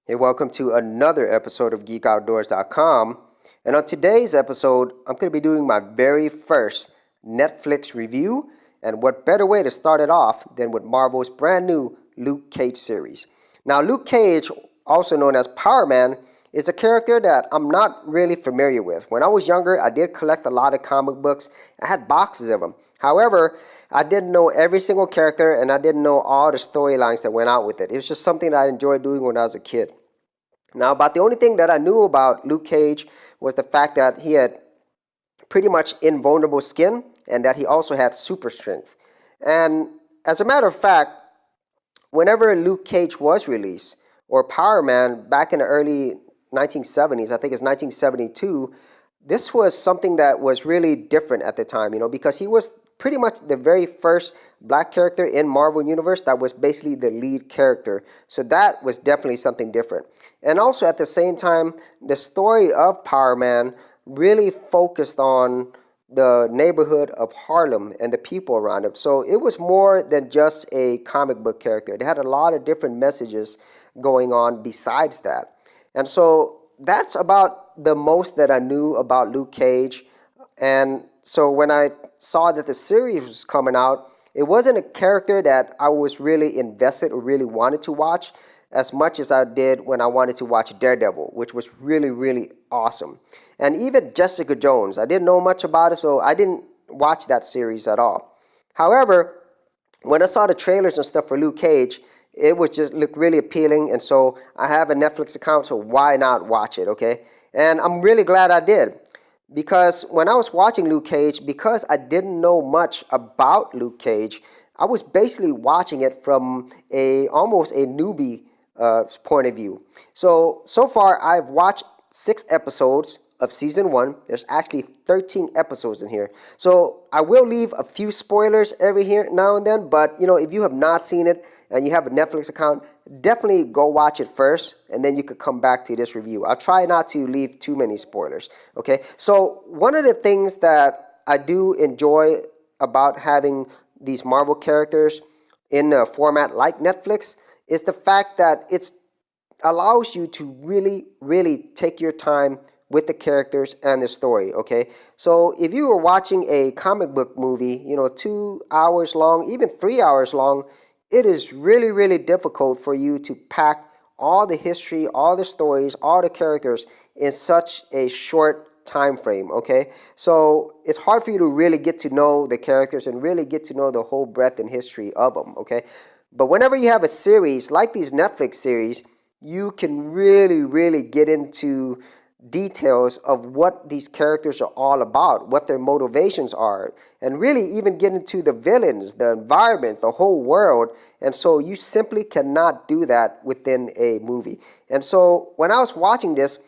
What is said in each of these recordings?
Hey, welcome to another episode of GeekOutdoors.com. And on today's episode, I'm going to be doing my very first Netflix review. And what better way to start it off than with Marvel's brand new Luke Cage series. Now, Luke Cage, also known as Power Man, is a character that I'm not really familiar with. When I was younger, I did collect a lot of comic books. I had boxes of them. However, I didn't know every single character and I didn't know all the storylines that went out with it. It was just something that I enjoyed doing when I was a kid. Now, about the only thing that I knew about Luke Cage was the fact that he had pretty much invulnerable skin and that he also had super strength. And as a matter of fact, whenever Luke Cage was released, or Power Man back in the early 1970s, I think it's 1972, this was something that was really different at the time, because he was pretty much the very first black character in Marvel Universe that was basically the lead character. So that was definitely something different. And also at the same time, the story of Power Man really focused on the neighborhood of Harlem and the people around it. So it was more than just a comic book character. It had a lot of different messages going on besides that. And so that's about the most that I knew about Luke Cage. And so when I saw that the series was coming out, it wasn't a character that I was really invested or really wanted to watch as much as I did when I wanted to watch Daredevil, which was really, really awesome. And even Jessica Jones, I didn't know much about it, so I didn't watch that series at all. However, when I saw the trailers and stuff for Luke Cage, it was just looked really appealing, and so I have a Netflix account, so why not watch it, okay? And I'm really glad I did, because when I was watching Luke Cage, because I didn't know much about Luke Cage, I was basically watching it from almost a newbie point of view. So far I've watched 6 episodes of season 1. There's actually 13 episodes in here. So I will leave a few spoilers every here now and then, but if you have not seen it and you have a Netflix account, definitely go watch it first and then you could come back to this review. I'll try not to leave too many spoilers, okay? So one of the things that I do enjoy about having these Marvel characters in a format like Netflix is the fact that it allows you to really, really take your time with the characters and the story, okay? So if you were watching a comic book movie, 2 hours long, even 3 hours long, it is really, really difficult for you to pack all the history, all the stories, all the characters in such a short time frame, okay? So it's hard for you to really get to know the characters and really get to know the whole breadth and history of them, okay? But whenever you have a series like these Netflix series, you can really, really get into details of what these characters are all about, what their motivations are, and really even get into the villains, the environment, the whole world. And so you simply cannot do that within a movie. And so when I was watching this,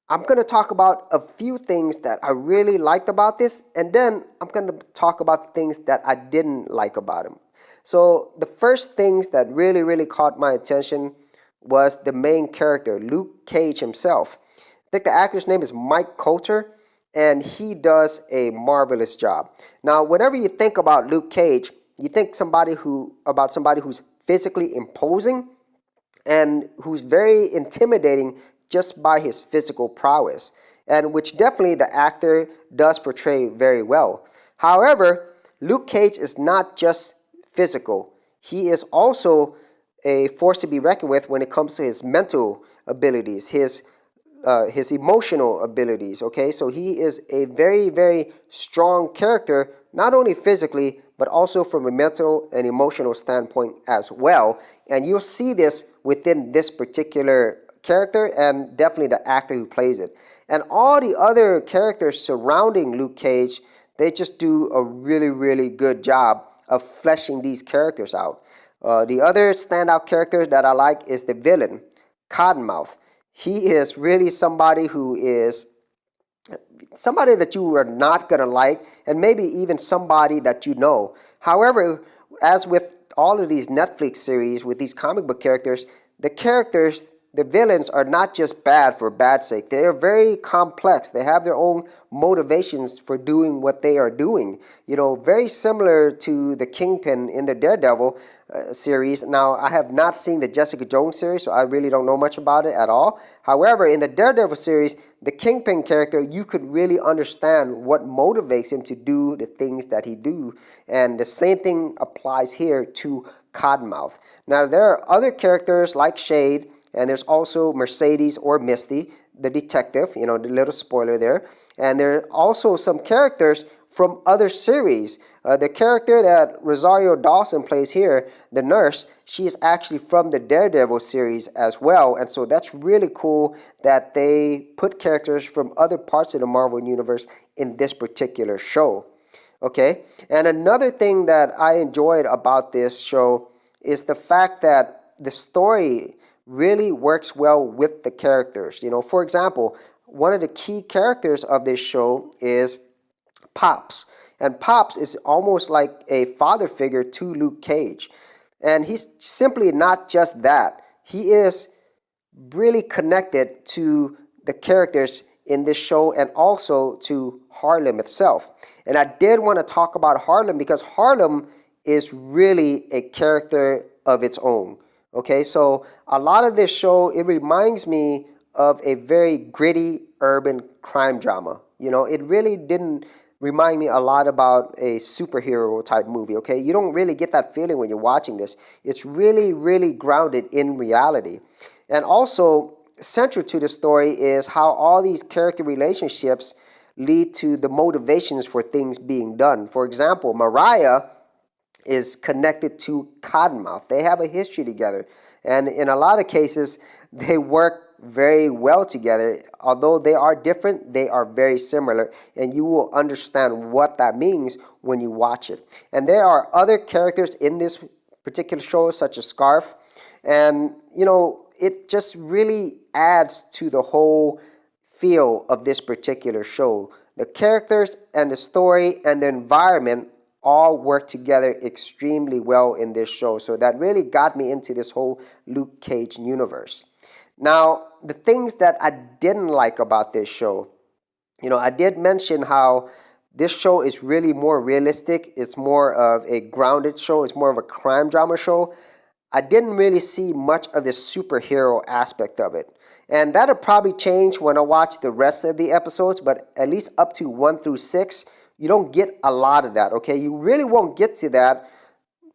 I'm going to talk about a few things that I really liked about this, and then I'm going to talk about things that I didn't like about them. So the first things that really, really caught my attention was the main character, Luke Cage himself. I think the actor's name is Mike Coulter, and he does a marvelous job. Now, whenever you think about Luke Cage, you think about somebody who's physically imposing and who's very intimidating just by his physical prowess, and which definitely the actor does portray very well. However, Luke Cage is not just physical. He is also a force to be reckoned with when it comes to his mental abilities, his emotional abilities, okay? So he is a very, very strong character, not only physically, but also from a mental and emotional standpoint as well. And you'll see this within this particular character and definitely the actor who plays it. And all the other characters surrounding Luke Cage, they just do a really, really good job of fleshing these characters out. The other standout character that I like is the villain, Cottonmouth. He is really somebody who is somebody that you are not going to like, and maybe even somebody that you know. However, as with all of these Netflix series with these comic book characters, the characters the villains are not just bad for bad's sake. They are very complex. They have their own motivations for doing what they are doing. Very similar to the Kingpin in the Daredevil series. Now, I have not seen the Jessica Jones series, so I really don't know much about it at all. However, in the Daredevil series, the Kingpin character, you could really understand what motivates him to do the things that he do. And the same thing applies here to Cottonmouth. Now, there are other characters like Shade, and there's also Mercedes or Misty, the detective, the little spoiler there. And there are also some characters from other series. The character that Rosario Dawson plays here, the nurse, she is actually from the Daredevil series as well. And so that's really cool that they put characters from other parts of the Marvel Universe in this particular show. Okay, and another thing that I enjoyed about this show is the fact that the story really works well with the characters. For example, one of the key characters of this show is Pops. And Pops is almost like a father figure to Luke Cage. And he's simply not just that. He is really connected to the characters in this show and also to Harlem itself. And I did want to talk about Harlem because Harlem is really a character of its own. Okay, so a lot of this show, it reminds me of a very gritty urban crime drama. It really didn't remind me a lot about a superhero type movie. Okay, you don't really get that feeling when you're watching this. It's really, really grounded in reality. And also, central to the story is how all these character relationships lead to the motivations for things being done. For example, Mariah is connected to Cottonmouth. They have a history together. And in a lot of cases, they work very well together. Although they are different, they are very similar. And you will understand what that means when you watch it. And there are other characters in this particular show, such as Scarf. And, it just really adds to the whole feel of this particular show. The characters and the story and the environment all work together extremely well in this show. So that really got me into this whole Luke Cage universe. Now, the things that I didn't like about this show, I did mention how this show is really more realistic. It's more of a grounded show. It's more of a crime drama show. I didn't really see much of the superhero aspect of it. And that'll probably change when I watch the rest of the episodes, but at least up to 1 through 6, you don't get a lot of that, okay? You really won't get to that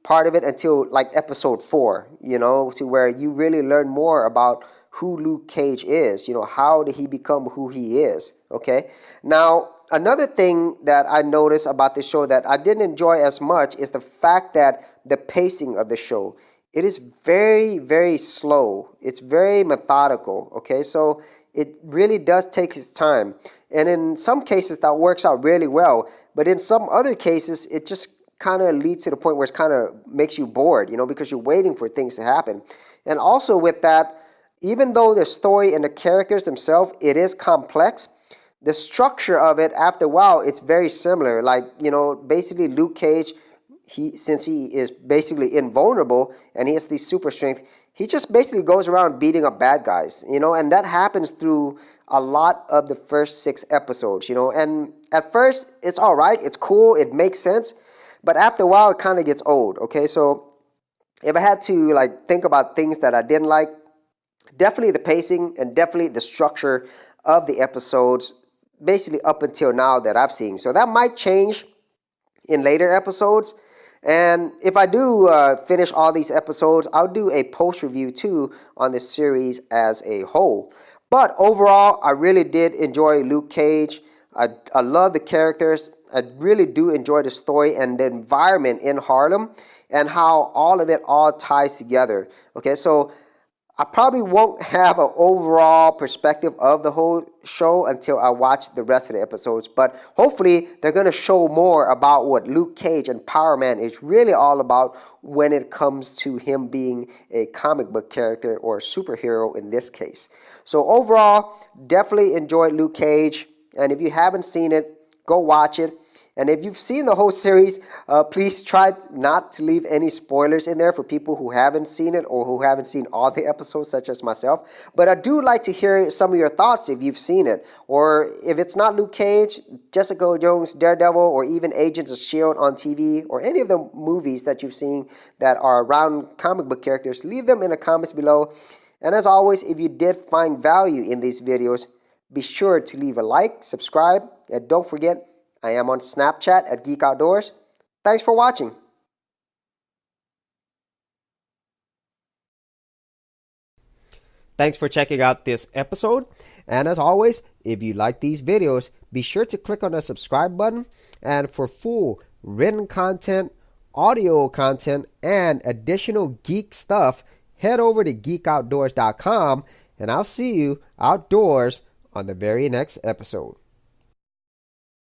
part of it until like episode 4, to where you really learn more about who Luke Cage is. How did he become who he is, okay? Now, another thing that I noticed about the show that I didn't enjoy as much is the fact that the pacing of the show, it is very, very slow. It's very methodical, okay? So it really does take its time. And in some cases, that works out really well. But in some other cases, it just kind of leads to the point where it kind of makes you bored, because you're waiting for things to happen. And also with that, even though the story and the characters themselves, it is complex, the structure of it, after a while, it's very similar. Like, basically Luke Cage, since he is basically invulnerable and he has the super strength, he just basically goes around beating up bad guys, and that happens through a lot of the first 6 episodes, and at first it's all right, it's cool, it makes sense, but after a while it kind of gets old, okay? So if I had to think about things that I didn't like, definitely the pacing and definitely the structure of the episodes, basically up until now that I've seen. So that might change in later episodes. And if I do finish all these episodes, I'll do a post review too on this series as a whole. But overall, I really did enjoy Luke Cage. I love the characters. I really do enjoy the story and the environment in Harlem and how all of it all ties together. Okay, so I probably won't have an overall perspective of the whole show until I watch the rest of the episodes. But hopefully, they're going to show more about what Luke Cage and Power Man is really all about when it comes to him being a comic book character or superhero in this case. So overall, definitely enjoyed Luke Cage. And if you haven't seen it, go watch it. And if you've seen the whole series, please try not to leave any spoilers in there for people who haven't seen it or who haven't seen all the episodes, such as myself. But I do like to hear some of your thoughts if you've seen it. Or if it's not Luke Cage, Jessica Jones, Daredevil, or even Agents of S.H.I.E.L.D. on TV, or any of the movies that you've seen that are around comic book characters, leave them in the comments below. And as always, if you did find value in these videos, be sure to leave a like, subscribe, and don't forget, I am on Snapchat at Geek Outdoors. Thanks for watching. Thanks for checking out this episode. And as always, if you like these videos, be sure to click on the subscribe button. And for full written content, audio content, and additional geek stuff, head over to geekoutdoors.com. And I'll see you outdoors on the very next episode.